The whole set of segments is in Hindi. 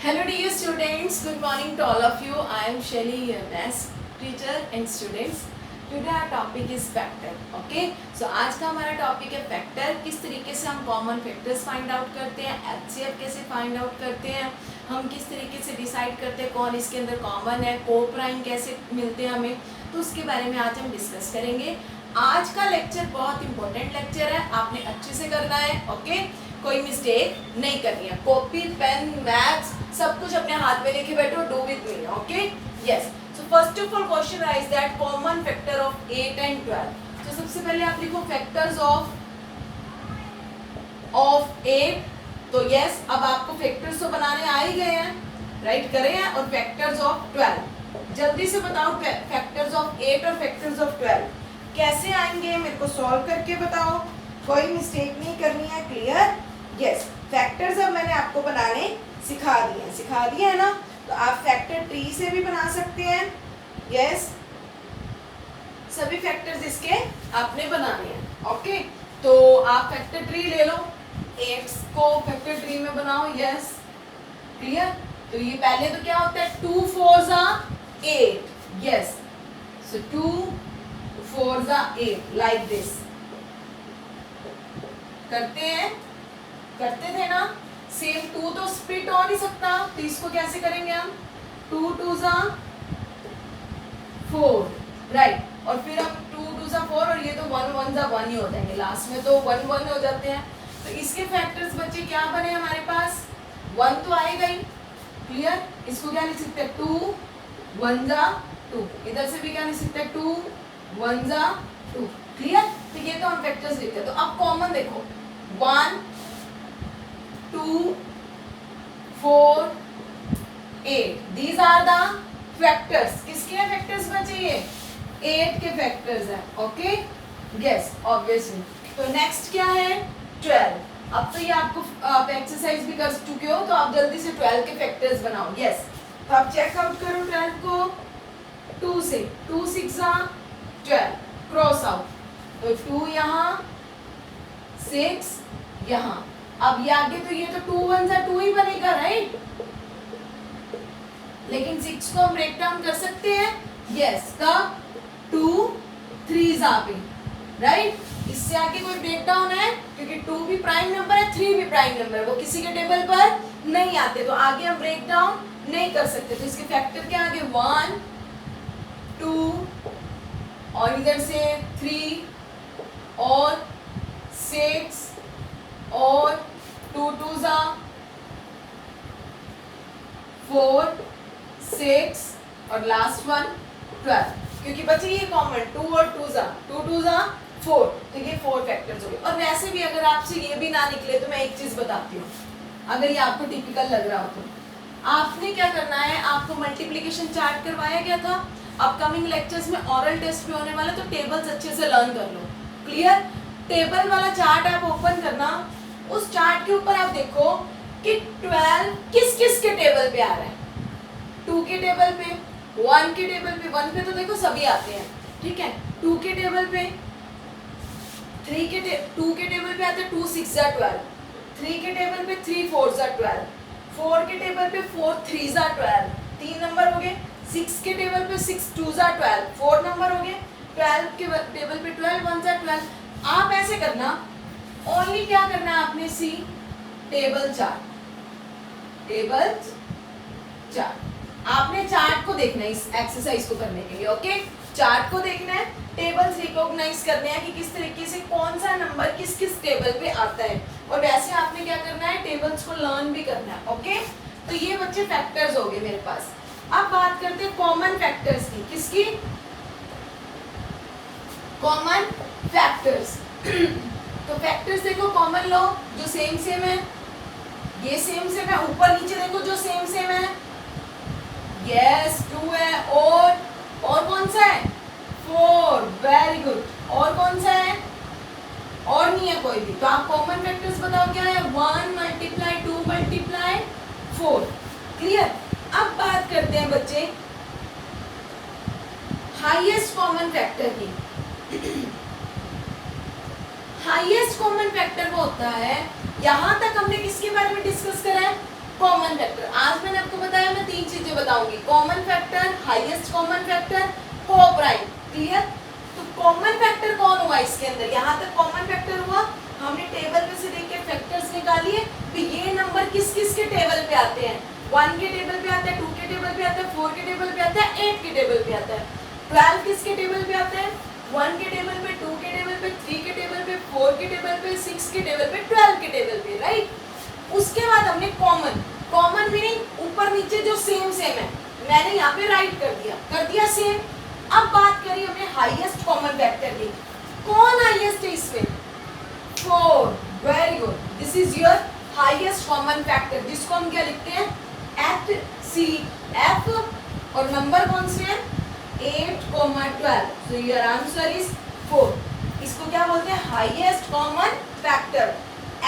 Hello dear students, good morning to all of you. I am Shelly, your maths teacher and students. Today our topic is factor. Okay, so आज का हमारा टॉपिक है फैक्टर. किस तरीके से हम कॉमन फैक्टर्स फाइंड आउट करते हैं, एचसीएफ कैसे फाइंड आउट करते हैं, हम किस तरीके से डिसाइड करते हैं कौन इसके अंदर कॉमन है, को प्राइम कैसे मिलते हैं हमें, तो उसके बारे में आज हम डिस्कस करेंगे. आज का लेक्चर बहुत इंपॉर्टेंट लेक्चर है, आपने अच्छे से करना है. ओके, कोई मिस्टेक नहीं करनी है. कॉपी पेन मैथ्स सब कुछ अपने हाथ में लेके बैठो. Do with me. Okay, yes. So first of all question rise that common factor of 8 and 12. तो सबसे पहले आप लिखो फैक्टर्स ऑफ 8. तो यस, अब आपको फैक्टर्स तो बनाने आ ही गए हैं, राइट, करे हैं. और फैक्टर्स ऑफ 12 जल्दी से बताओ. फैक्टर्स ऑफ 8 और फैक्टर्स ऑफ 12 कैसे आएंगे, मेरे को सॉल्व करके बताओ. कोई मिस्टेक नहीं करनी है. क्लियर? यस. फैक्टर्स अब मैंने आपको बनाने सिखा दिए है ना. तो आप फैक्टर ट्री से भी बना सकते हैं. यस, सभी फैक्टर्स इसके आपने बनाने हैं. ओके, तो आप फैक्टर ट्री ले लो, 8 को फैक्टर ट्री में बनाओ. Yes, clear. तो ये पहले तो क्या होता है, 2 4 8. Yes, so 2 4 8 like this. करते थे ना. सेम 2 तो स्प्लिट हो नहीं सकता, तो इसको कैसे करेंगे हम, 2 2 4, राइट. और फिर हम 2 2 4 और ये तो 1 1 1 ही हो जाएंगे. लास्ट में तो 1 1 हो जाते हैं. तो इसके फैक्टर्स बच्चे क्या बने हमारे पास, 1 तो आएगा ही. क्लियर. इसको क्या लिख सकते हैं, 2 1 2. इधर से भी क्या लिख सकते हैं, 2 1 2. क्लियर. तो ये तो हम फैक्टर्स लिखते हैं. तो अब कॉमन देखो, 1 2 4 8. These are the factors. किसके हैं फैक्टर्स बचे, ये 8 के फैक्टर्स हैं. Okay, yes, obviously. तो नेक्स्ट क्या है, 12. अब तो ये आपको आप एक्सरसाइज भी कर चुके हो, तो आप जल्दी से 12 के फैक्टर्स बनाओ. यस, तो आप चेकआउट करो 12 को. 2 से 2 6 12, क्रॉस आउट. तो 2 यहाँ, 6 यहाँ. अब ये आगे तो ये तो 2 1 2 ही बनेगा, राइट. लेकिन 6 को हम ब्रेक डाउन कर सकते हैं. यस, कब, 2 3 पे, राइट. इससे आगे कोई ब्रेक डाउन है, क्योंकि 2 भी प्राइम नंबर है, 3 भी प्राइम नंबर है, वो किसी के टेबल पर नहीं आते, तो आगे हम ब्रेक डाउन नहीं कर सकते. तो इसके फैक्टर क्या आगे, 1 2 और इधर से 3 और 6 और 2 2 4 6 और लास्ट वन 12. क्योंकि बच्चे ये कॉमन 2 और 2 4, तो ये 4 फैक्टर्स हो गए. और वैसे भी अगर आपसे ये भी ना निकले तो मैं एक चीज बताती हूँ, अगर ये आपको टिपिकल लग रहा हो तो आपने क्या करना है, आपको मल्टीप्लिकेशन चार्ट करवाया गया था. अपकमिंग लेक्चर्स में ऑरल टेस्ट भी होने वाला, तो टेबल्स अच्छे से लर्न कर लो. क्लियर. टेबल वाला चार्ट आप ओपन करना. उस चार्ट के ऊपर आप देखो कि 12 किस किस के टेबल पे आ रहा है. 2 के टेबल पे, 1 के टेबल पे. 1 पे तो देखो सभी आते हैं, ठीक है. 2 के टेबल पे, 2 के टेबल पे आते हैं 2 6 12. 3 के टेबल पे 3 4 12. 4 के टेबल पे 4 3 12. 3 नंबर हो गए. 6 के टेबल पे 6 2 12. 4 नंबर हो गए. 12 के टेबल पे 12 1 12. आप ऐसे करना, ओनली क्या करना है आपने, सी टेबल चार्ट. आपने चार्ट को देखना है इस एक्सरसाइज को करने के लिए. ओके, चार्ट को देखना है, टेबल्स रिकॉग्नाइज करने हैं कि किस तरीके से कौन सा नंबर किस किस टेबल पे आता है. और वैसे आपने क्या करना है, टेबल्स को लर्न भी करना है. ओके, तो ये बच्चे फैक्टर्स हो गए मेरे पास. अब बात करते हैं कॉमन फैक्टर्स की. किसकी, कॉमन फैक्टर्स. तो फैक्टर्स देखो कॉमन लो, जो सेम है, ये सेम है. ऊपर नीचे देखो जो सेम है. यस, 2 है. और कौन सा है, 4. Very good. और कौन सा है, और नहीं है कोई भी. तो आप कॉमन फैक्टर्स बताओ क्या है, 1 × 2 × 4. क्लियर. अब बात करते हैं बच्चे हाईएस्ट कॉमन फैक्टर की. हाईएस्ट कॉमन फैक्टर वो होता है, यहां तक हमने किसके बारे में डिस्कस करा है, कॉमन फैक्टर, आज मैंने आपको बताया मैं 3 चीजें बताऊंगी, common factor, highest common factor, coprime. Clear? तो कॉमन फैक्टर कौन हुआ इसके अंदर, यहाँ तक कॉमन फैक्टर हुआ, हमने टेबल में से देख के फैक्टर्स निकालिए, तो ये नंबर किस किस के टेबल पे आते हैं, 1 के टेबल पे आता है, 2 के टेबल पे आता है, 4 के टेबल पे आता है, 8 के टेबल पे आता है। 12 किसके टेबल पे आता है, 1 के टेबल पे, 2 के टेबल पे, 3 के टेबल पे, 4 के टेबल पे, 6 के टेबल पे, 12 के टेबल पे, राइट। उसके बाद हमने कॉमन, कॉमन मीनिंग ऊपर नीचे जो सेम सेम है, मैंने यहाँ पे राइट कर दिया सेम। अब बात करिए हमने हाईएस्ट कॉमन फैक्टर की, कौन हाईएस्ट है इसमें, 4, very good, this is your highest common factor, जिसको हम क्या लिखते हैं, HCF, और नंबर कौन से हैं, 8, 12, so your answer is 4। इसको क्या बोलते हैं, highest common factor,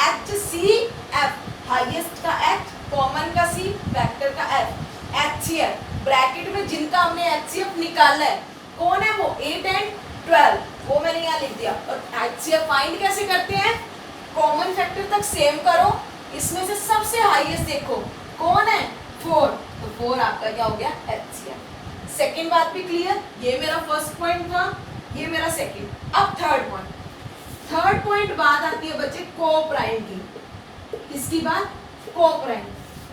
HCF, highest का H, कॉमन का C, फैक्टर का F, HCF। ब्रैकेट में जिनका हमने HCF निकाला है कौन है वो, 8 और 12, वो मैंने यहाँ लिख दिया। और HCF फाइंड कैसे करते हैं, कॉमन फैक्टर तक सेम करो, इसमें से सबसे हाईएस्ट देखो कौन है, 4, तो 4 आपका क्या हो गया, HCF। सेकंड बात भी क्लियर, ये मेरा फर्स्ट पॉइंट था, ये मेरा सेकंड। अब थर्ड पॉइंट बात आती है बच्चे कोप्राइम की, इसकी बात कोप्राइम।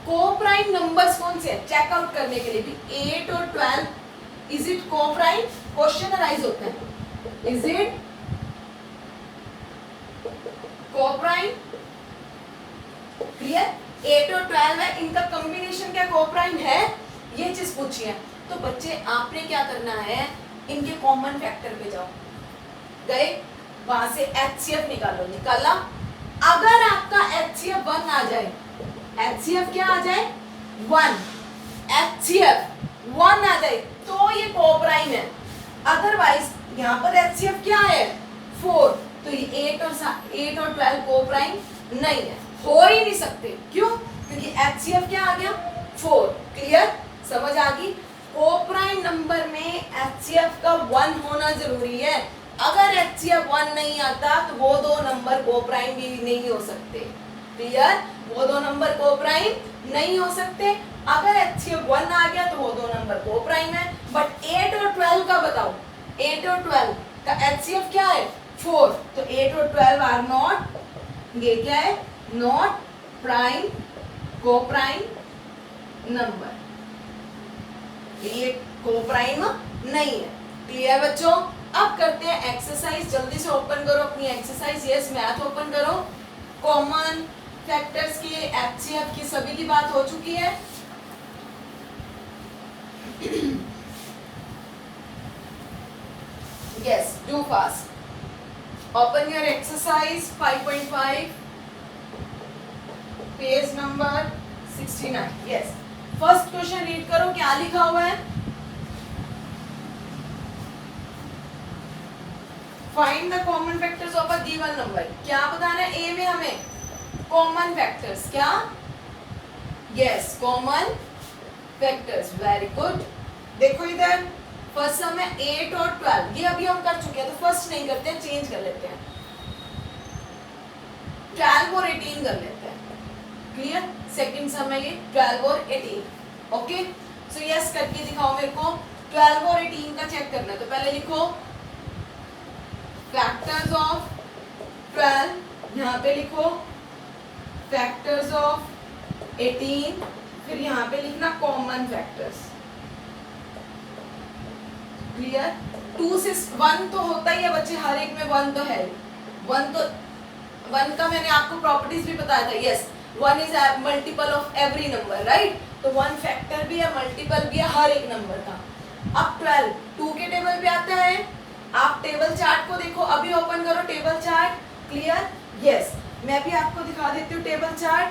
कोप्राइम नंबर्स कौन से हैं, चेकआउट करने के लिए भी 8 और 12, is it coprime, question arise होता है, इज इट कोप्राइम, क्लियर। 8 और 12 है, इनका कॉम्बिनेशन क्या कोप्राइम है, ये चीज पूछी है। तो बच्चे आपने क्या करना है, इनके कॉमन फैक्टर पे जाओ, गए वहां से HCF निकाला, अगर आपका HCF 1 आ जाए, HCF क्या आ जाए, 1, HCF 1 आ जाए तो ये कोप्राइम है, अदरवाइज यहाँ पर HCF क्या है, 4, तो ये 8 और 12 कोप्राइम नहीं है, हो ही नहीं सकते। क्यों, क्योंकि HCF क्या आ गया, 4। क्लियर, समझ आ गई। कोप्राइम नंबर में HCF का 1 होना जरूरी है, अगर HCF 1 नहीं आता तो वो दो नंबर कोप्राइम भी नहीं हो सकते। क्लियर, वो दो नंबर कोप्राइम नहीं हो सकते, अगर HCF 1 आ गया तो वो दो नंबर कोप्राइम है। बट 8 और 12 का बताओ, 8 और 12 का HCF क्या है, 4, तो 8 और 12 आर नॉट, ये क्या है, नॉट प्राइम कोप्राइम नंबर, ये कोप्राइम नहीं है। क्लियर बच्चों, अब करते हैं एक्सरसाइज, जल्दी से ओपन करो अपनी एक्सरसाइज, यस मैथ ओपन करो। कॉमन फैक्टर्स की, HCF की, सभी की बात हो चुकी है। yes, do fast, open your exercise 5.5, page number 69। yes, first question read करो, क्या लिखा हुआ है, find the common factors of a given number. क्या बताना है, ए में हमें कॉमन फैक्टर्स, क्या, yes common factors, very good. देखो इधर फर्स्ट सम है 8 और 12, ये अभी हम कर चुके हैं, तो फर्स्ट नहीं करते हैं, चेंज कर लेते हैं, 12 और 18 कर लेते हैं। क्लियर, सेकंड सम है ये 12 और 18। ओके, सो यस करके दिखाओ मेरे को, 12 और 18 का चेक करना है, तो पहले लिखो फैक्टर्स ऑफ 12, यहाँ पे लिखो फैक्टर्स ऑफ 18, फिर यहाँ पे लिखना कॉमन फैक्टर्स। क्लियर, 2 से 1 तो होता ही है बच्चे, हर एक में 1 तो है, 1 का मैंने आपको प्रॉपर्टीज भी बताया था। Yes, 1 is multiple of every number, right, तो 1 फैक्टर भी है, मल्टीपल भी है हर एक नंबर का। अब 12 2 के टेबल पे आता है, आप टेबल चार्ट को देखो, अभी ओपन करो टेबल चार्ट। क्लियर, यस, मैं भी आपको दिखा देती हूँ टेबल चार्ट।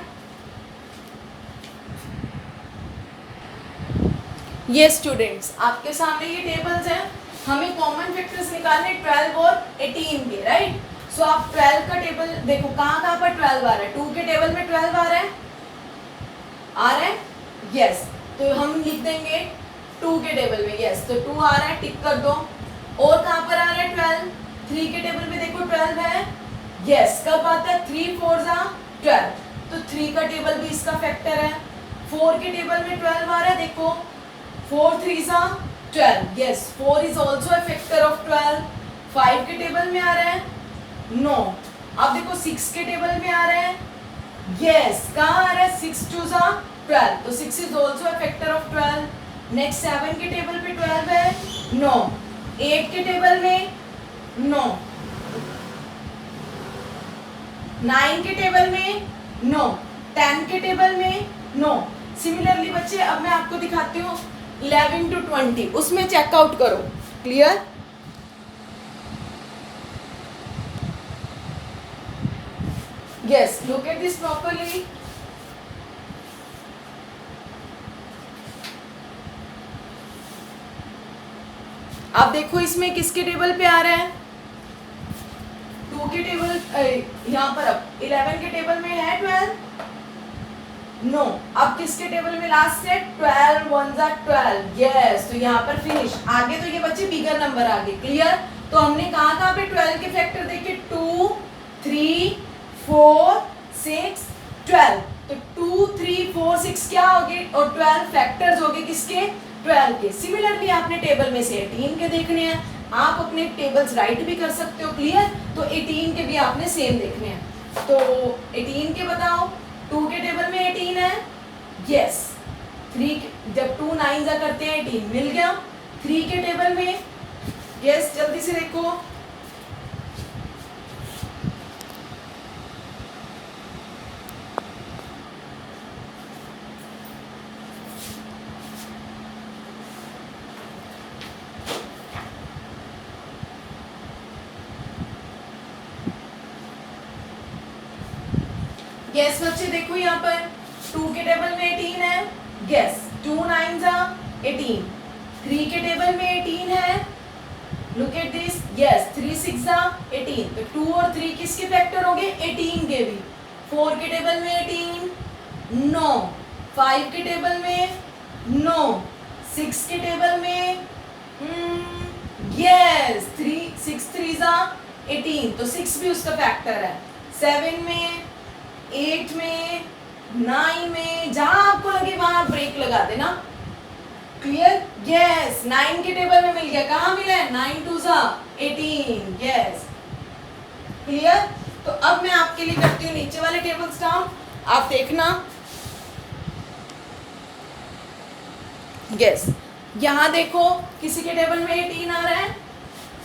ये स्टूडेंट्स, आपके सामने ये टेबल्स हैं, हमें कॉमन फैक्टर्स निकालने 12 और 18 के, राइट। सो आप 12 का टेबल देखो, कहाँ कहाँ पर 12 आ रहा है, 2 के टेबल में 12 आ रहा है, यस, तो हम लिख देंगे 2 के टेबल में, यस, तो 2 आ रहा है, टिक कर दो। और कहाँ पर आ रहा है 12, 3 के टेबल में देखो 12 है, यस, कब आता है, 3 4 12, तो 3 का टेबल भी इसका फैक्टर है, 4 के टेबल में 12 आ रहा है, देखो 4 3 सा 12, yes 4 is also a factor of 12। 5 के टेबल में आ रहा है, नो। अब देखो 6 के टेबल में आ रहा है, यस कहाँ आ रहा है, 6 2 सा 12, तो 6 is also a factor of 12। Next 7 के टेबल पे 12 है, नो। 8 के टेबल में, नो। 9 के टेबल में, नो। 10 के टेबल में, नो। सिमिलरली बच्चे अब मैं आपको दिखाती हूँ 11 to 20, उसमें चेकआउट करो। Clear? Yes, look at this properly. आप देखो इसमें किसके टेबल पे आ रहा है, 2 के टेबल, यहाँ पर अब 11 के टेबल में है 12, नो। अब किसके टेबल में लास्ट से 12 1 जा 12, यस, तो यहाँ पर फिनिश। आगे तो ये बच्चे बिगर नंबर आगे। क्लियर? तो हमने कहाँ पे 12 के फैक्टर देखे, 2 3 4 6 12, तो 2 3 4 6 क्या हो गए, और 12 फैक्टर्स हो गए किसके, 12 के। सिमिलरली आपने टेबल में से 18 के देखने हैं, आप अपने टेबल्स राइट भी कर सकते हो। क्लियर? तो 18 के भी आपने सेम देखने हैं। तो 18 के बताओ, 2 के टेबल में 18 है, यस। 3 जब 2 9 जा करते हैं 18 मिल गया। 3 के टेबल में, यस जल्दी से देखो, यस बच्चे देखो यहाँ पर 2 के टेबल में 18 है, यस 2 9 जा 18। 3 के टेबल में 18 है, लुक एट दिस, यस 3 6 जा 18, तो 2 और 3 किसके फैक्टर होंगे, 18 के भी। 4 के टेबल में 18, नो। 5 के टेबल में, नो। 6 के टेबल में, यस 6 3 जा 18, तो 6 भी उसका फैक्टर है। 7 में, 8 में, 9 में, जहां आपको लगे वहां ब्रेक लगा देना। क्लियर? यस 9 के टेबल में मिल गया, कहाँ मिला है, 9 2 जा 18, यस। क्लियर? तो अब मैं आपके लिए करती हूँ नीचे वाले टेबल्स डाउन, आप देखना। यस यहाँ देखो किसी के टेबल में 18 आ रहा है,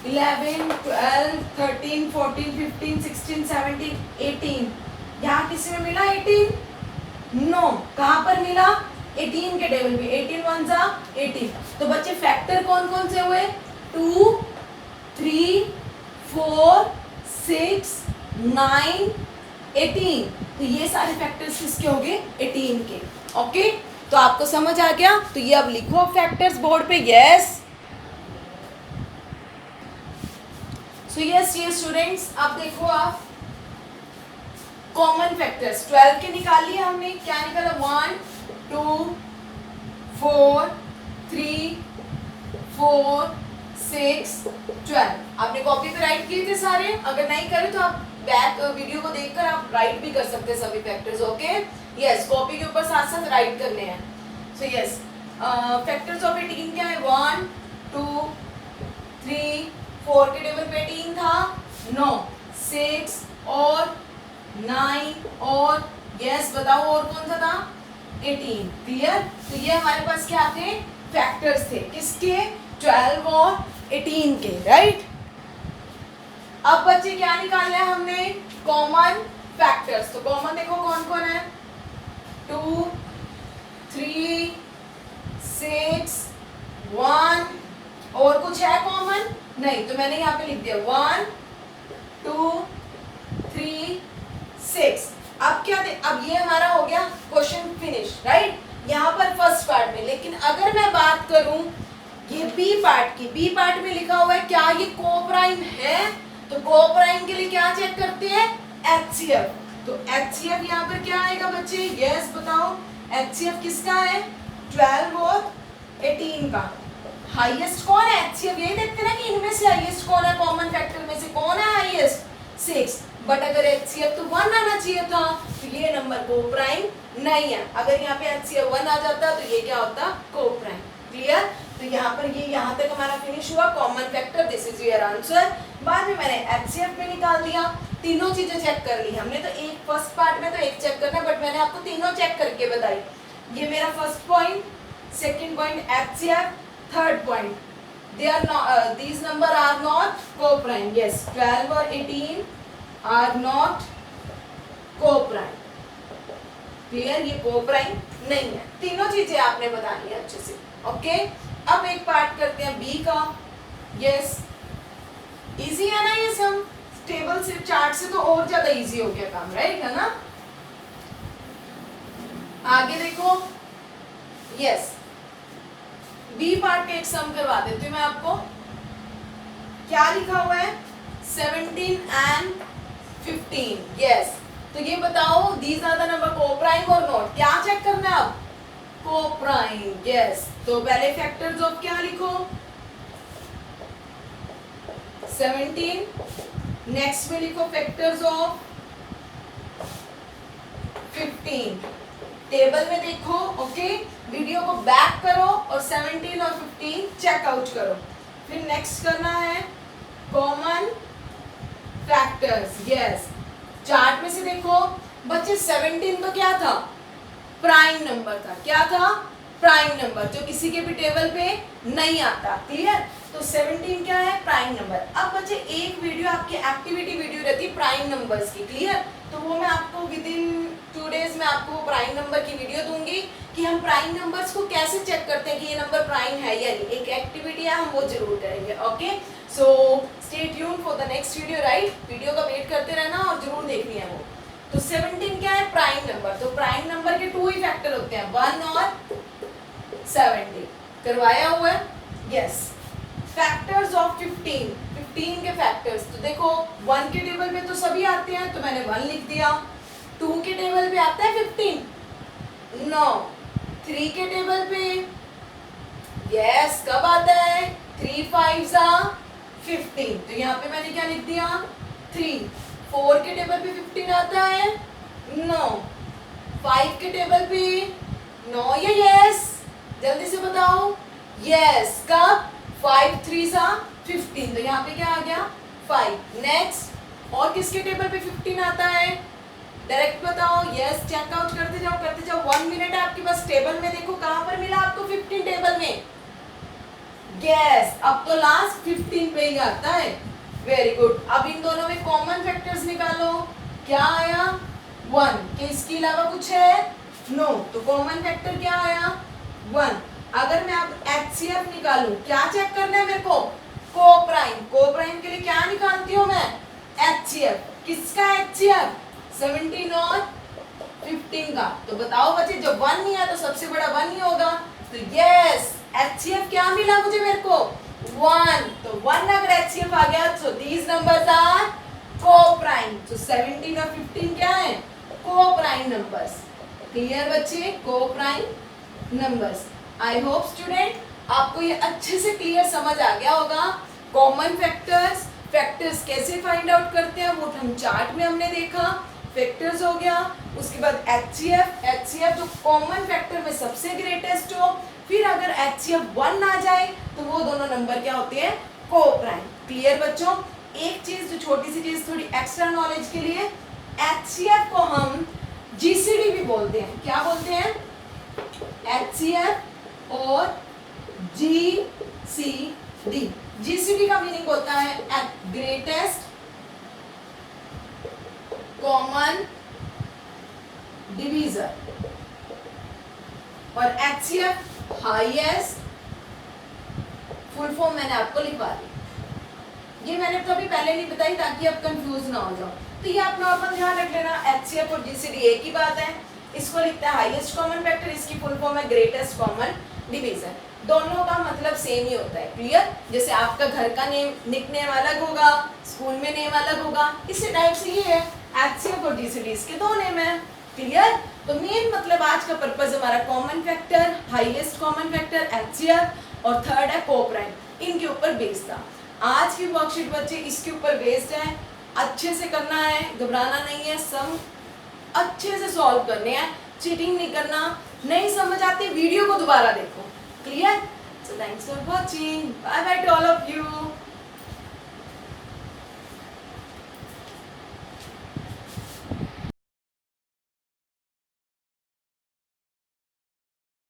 11 12 13 14 15 16 17 18, यहाँ किसी में मिला 18, नो। कहाँ पर मिला, 18 के टेबल पे, 18 1 जा 18। तो बच्चे फैक्टर कौन कौन से हुए, 2 3 4 6 9 18, तो ये सारे फैक्टर्स किसके हो गए, 18 के। ओके, तो आपको समझ आ गया? तो ये अब लिखो फैक्टर्स बोर्ड पे, यस। सो यस ये स्टूडेंट्स, अब देखो आप कॉमन फैक्टर्स 12 के निकाल लिए हमने। क्या निकाला, 1 2 4 3 4 6 12। आपने कॉपी पे राइट किए थे सारे, अगर नहीं करे तो आप बैक वीडियो को देखकर आप राइट भी कर सकते हैं सभी फैक्टर्स। ओके, यस कॉपी के ऊपर साथ साथ राइट करने हैं। सो यस फैक्टर्स ऑफ 18 क्या है, 1 2 3 4 के टेबल पे 18 था, 9 6 और 9 और यस बताओ और कौन सा था, 18। क्लियर? तो ये हमारे पास क्या थे, फैक्टर्स थे, किसके, 12 और 18 के, राइट। अब बच्चे क्या निकालना है हमने, कॉमन फैक्टर्स। तो कॉमन देखो कौन कौन है, 2 3 6 1, और कुछ है कॉमन, नहीं, तो मैंने यहाँ पे लिख दिया 1 2 3 6। अब क्या अब ये हमारा हो गया क्वेश्चन फिनिश, राइट, यहाँ पर फर्स्ट पार्ट में। लेकिन अगर मैं बात करूं ये बी पार्ट की, बी पार्ट में लिखा हुआ है क्या ये कोप्राइम है, तो कोप्राइम के लिए क्या चेक करते हैं, HCF। तो HCF यहाँ पर क्या आएगा बच्चे, यस बताओ, HCF किसका है, 12 और 18 का। हाईएस्ट कौन है, HCF यही देखते ना कि इनमें से हाईएस्ट कौन है, कॉमन फैक्टर में से कौन है हाईएस्ट, 6। बट अगर HCF तो 1 आना चाहिए था, तो ये नंबर को प्राइम नहीं है। अगर यहाँ पे HCF 1 आ जाता तो ये क्या होता, को प्राइम। क्लियर? तो यहाँ पर ये यहाँ तक हमारा फिनिश हुआ, common factor, this is your answer. बाद में मैंने HCF भी निकाल दिया, तीनों चीजें चेक कर ली हमने। तो एक फर्स्ट पार्ट में तो एक चेक करना, बट मैंने आपको तीनों चेक करके बताई। ये मेरा first point, second point HCF, third point they are not these number are not co-prime. Yes, 12 और 18 are not co-prime. क्लियर? ये co-prime नहीं है। तीनों चीजें आपने बतानी है अच्छे से। ओके, अब एक पार्ट करते हैं बी का। यस, इजी है ना ये सम? टेबल से, चार्ट से तो और ज्यादा इजी हो गया काम, राइट है ना? आगे देखो। यस, बी पार्ट का एक सम करवा देती हूँ मैं आपको। क्या लिखा हुआ है? 17 and 15. यस, तो ये बताओ these are the number coprime और नॉट। क्या चेक करना है अब? को-प्राइम। यस, तो पहले फैक्टर्स ऑफ क्या लिखो? 17। नेक्स्ट में लिखो फैक्टर्स ऑफ 15। टेबल में देखो। ओके, वीडियो को बैक करो और 17 और 15 चेक आउट करो। फिर नेक्स्ट करना है कॉमन फैक्टर्स। यस, चार्ट में से देखो बच्चे, 17 तो क्या था? प्राइम नंबर था। क्या था? प्राइम नंबर, जो किसी के भी टेबल पे नहीं आता। क्लियर? तो 17 क्या है? Prime number. अब बच्चे एक वीडियो आपकी एक्टिविटी वीडियो रहती है प्राइम नंबर्स की। क्लियर? तो वो मैं आपको विद इन 2 डेज में आपको प्राइम नंबर की वीडियो दूंगी कि हम प्राइम नंबर्स को कैसे चेक करते हैं कि ये नंबर प्राइम है या नहीं। एक एक्टिविटी है, हम वो जरूर करेंगे। Okay, so stay tune for the next video. Right, video का वेट करते रहना और जरूर देखनी है वो। तो 17 क्या है? Prime number. तो प्राइम नंबर के 2 ही फैक्टर होते हैं, 1 और 70। करवाया हुआ है? यस। फैक्टर्स ऑफ 15 के फैक्टर्स, तो देखो 1 के टेबल पे तो सभी आते हैं, तो मैंने 1 लिख दिया। 2 के टेबल पे आता है 15? नो। 3 के टेबल पे? यस, कब आता है? 3 5 15। तो यहाँ पे मैंने क्या लिख दिया? 3। 4 के टेबल पे 15 आता है? नो। 5 के टेबल पे? नो या यस? जल्दी से बताओ। यस, कब? 5 3 15। तो यहाँ पे क्या आ गया? 5। नेक्स्ट, और किसके टेबल पे 15 आता है? डायरेक्ट बताओ। यस, चेकआउट करते जाओ 1 मिनट है आपके पास। टेबल में देखो कहाँ पर मिला आपको 15 टेबल में। यस, अब तो लास्ट 15 पे ही आता है। Very good. अब इन दोनों में कॉमन फैक्टर्स निकालो। क्या आया? 1। क्या इसके अलावा कुछ है? नो। तो कॉमन फैक्टर क्या आया? 1। अगर मैं अब HCF निकालूं, क्या चेक करना है मेरे को? को-प्राइम। को-प्राइम के लिए क्या निकालती हूँ मैं? HCF। किसका HCF? 17 और 15 का। तो बताओ बच्चे, जब 1 नहीं है तो सबसे बड़ा 1 ही होगा। तो यस, HCF क्या मिला मुझे मेरे को? 1। तो 1 अगर HCF आ गया, so these numbers are co-prime। तो 17 और 15 क्या है? co-prime numbers। क्लियर बच्चे? co-prime numbers। I hope student आपको ये अच्छे से क्लियर समझ आ गया होगा। कॉमन फैक्टर्स, फैक्टर्स कैसे फाइंड आउट करते हैं वो हम चार्ट में हमने देखा। फैक्टर्स हो गया, उसके बाद HCF जो कॉमन फैक्टर में सबसे ग्रेटेस्ट हो। फिर अगर HCF 1 ना जाए तो वो दोनों नंबर क्या होते हैं? को-प्राइम। क्लियर बच्चों? एक चीज जो छोटी सी चीज थोड़ी एक्स्ट्रा नॉलेज के लिए, HCF को हम GCD भी बोलते हैं। क्या बोलते हैं? HCF और GCD। GCD का मीनिंग होता है ग्रेटेस्ट कॉमन डिवीजर, और HCF हाईएस्ट। फुल फॉर्म मैंने आपको लिखवा दी। ये मैंने तो अभी पहले नहीं बताई ताकि आप कंफ्यूज ना हो जाओ। तो ये आप नॉर्मल ध्यान रख लेना, HCF और GCD एक ही बात है। इसको लिखता है हाईएस्ट कॉमन फैक्टर, इसकी फुल फॉर्म है ग्रेटेस्ट कॉमन डिवीजर। दोनों का मतलब सेम ही होता है। क्लियर? जैसे आपका घर का नेम, निकनेम अलग होगा, स्कूल में नेम अलग होगा, इसी टाइप से ये है। HCF और GCD इसके दो नेम है। क्लियर? तो मेन मतलब आज का पर्पस हमारा common factor, highest common factor HCF, और थर्ड है को-प्राइम। इनके ऊपर बेस्ड था आज की वर्कशीट बच्चे, इसके ऊपर बेस्ड है। अच्छे से करना है, घबराना नहीं है, सम अच्छे से सॉल्व करने हैं, चीटिंग नहीं करना। नहीं समझ आती वीडियो को दोबारा देखो। Clear? So thanks for watching, bye bye to all of you.